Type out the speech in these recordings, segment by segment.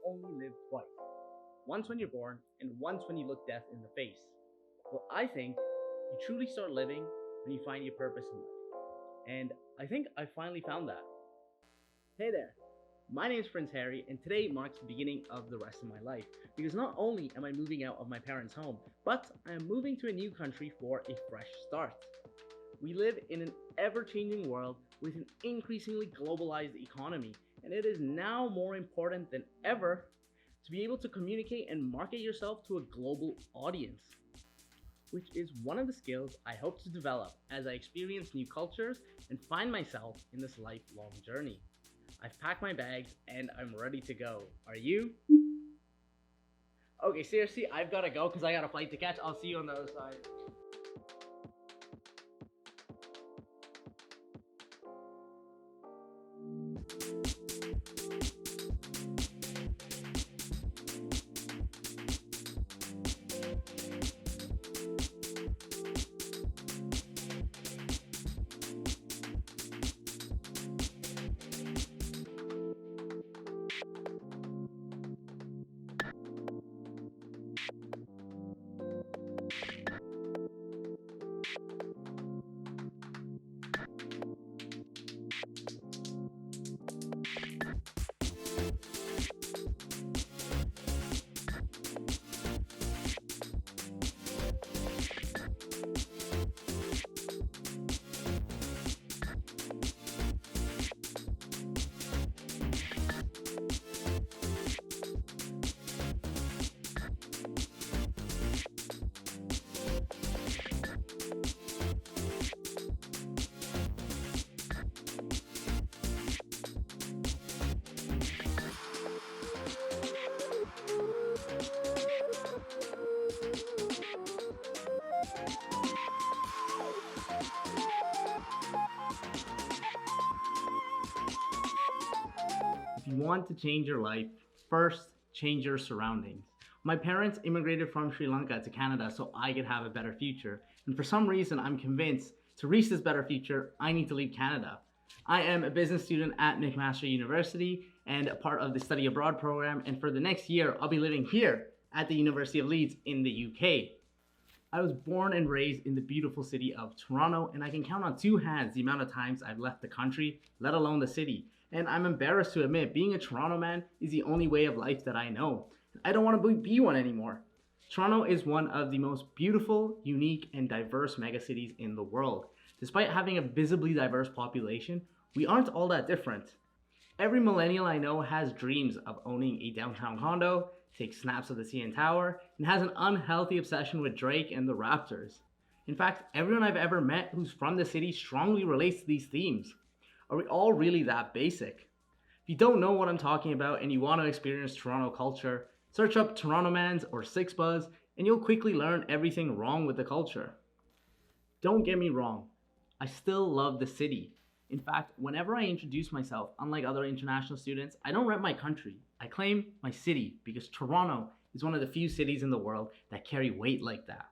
only live twice. Once when you're born, and once when you look death in the face. Well, I think you truly start living when you find your purpose in life. And I think I finally found that. Hey there, my name is Prince Harry, and today marks the beginning of the rest of my life. Because not only am I moving out of my parents' home, but I am moving to a new country for a fresh start. We live in an ever changing world with an increasingly globalized economy, and it is now more important than ever to be able to communicate and market yourself to a global audience, which is one of the skills I hope to develop as I experience new cultures and find myself in this lifelong journey. I've packed my bags and I'm ready to go. Are you? Okay, seriously, I've got to go because I got a flight to catch. I'll see you on the other side. If you want to change your life, first change your surroundings. My parents immigrated from Sri Lanka to Canada so I could have a better future. And for some reason, I'm convinced to reach this better future, I need to leave Canada. I am a business student at McMaster University and a part of the study abroad program. And for the next year, I'll be living here at the University of Leeds in the UK. I was born and raised in the beautiful city of Toronto, and I can count on two hands the amount of times I've left the country, let alone the city. And I'm embarrassed to admit, being a Toronto man is the only way of life that I know. I don't want to be one anymore. Toronto is one of the most beautiful, unique, and diverse megacities in the world. Despite having a visibly diverse population, we aren't all that different. Every millennial I know has dreams of owning a downtown condo, takes snaps of the CN Tower, and has an unhealthy obsession with Drake and the Raptors. In fact, everyone I've ever met who's from the city strongly relates to these themes. Are we all really that basic? If you don't know what I'm talking about and you want to experience Toronto culture, search up Toronto Mans or Six Buzz and you'll quickly learn everything wrong with the culture. Don't get me wrong, I still love the city. In fact, whenever I introduce myself, unlike other international students, I don't rep my country. I claim my city because Toronto is one of the few cities in the world that carry weight like that.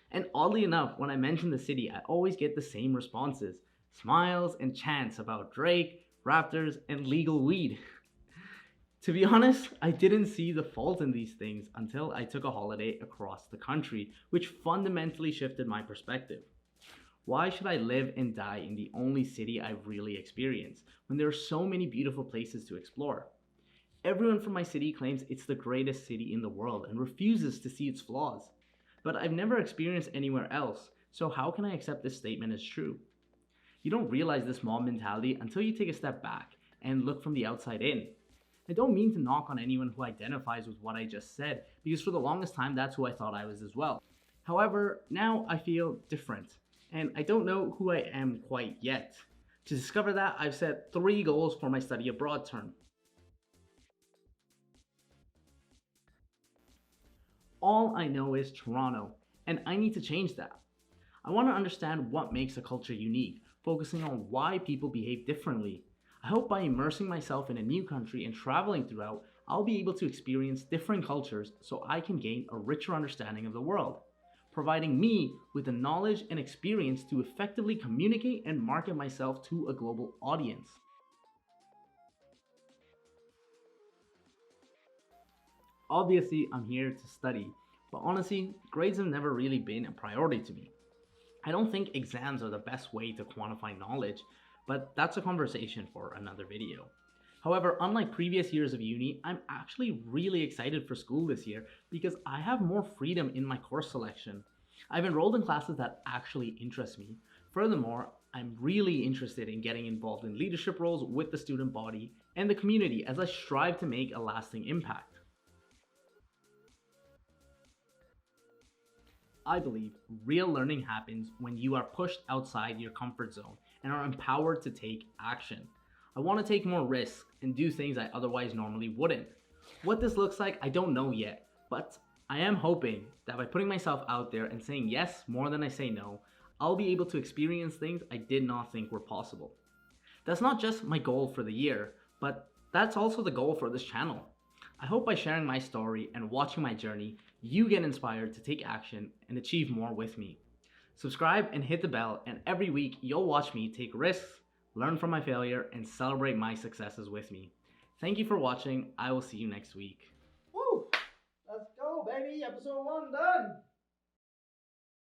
And oddly enough, when I mention the city, I always get the same responses. Smiles and chants about Drake, Raptors, and legal weed. To be honest, I didn't see the fault in these things until I took a holiday across the country, which fundamentally shifted my perspective. Why should I live and die in the only city I've really experienced when there are so many beautiful places to explore? Everyone from my city claims it's the greatest city in the world and refuses to see its flaws. But I've never experienced anywhere else, so how can I accept this statement as true? You don't realize this mob mentality until you take a step back and look from the outside in. I don't mean to knock on anyone who identifies with what I just said, because for the longest time that's who I thought I was as well. However, now I feel different, and I don't know who I am quite yet. To discover that, I've set 3 goals for my study abroad term. All I know is Toronto, and I need to change that. I want to understand what makes a culture unique, focusing on why people behave differently. I hope by immersing myself in a new country and traveling throughout, I'll be able to experience different cultures so I can gain a richer understanding of the world, providing me with the knowledge and experience to effectively communicate and market myself to a global audience. Obviously, I'm here to study, but honestly, grades have never really been a priority to me. I don't think exams are the best way to quantify knowledge, but that's a conversation for another video. However, unlike previous years of uni, I'm actually really excited for school this year because I have more freedom in my course selection. I've enrolled in classes that actually interest me. Furthermore, I'm really interested in getting involved in leadership roles with the student body and the community as I strive to make a lasting impact. I believe real learning happens when you are pushed outside your comfort zone and are empowered to take action. I want to take more risks and do things I otherwise normally wouldn't. What this looks like, I don't know yet, but I am hoping that by putting myself out there and saying yes more than I say no, I'll be able to experience things I did not think were possible. That's not just my goal for the year, but that's also the goal for this channel. I hope by sharing my story and watching my journey, you get inspired to take action and achieve more with me. Subscribe and hit the bell, and every week you'll watch me take risks, learn from my failure, and celebrate my successes with me. Thank you for watching. I will see you next week. Woo! Let's go, baby. Episode 1 done.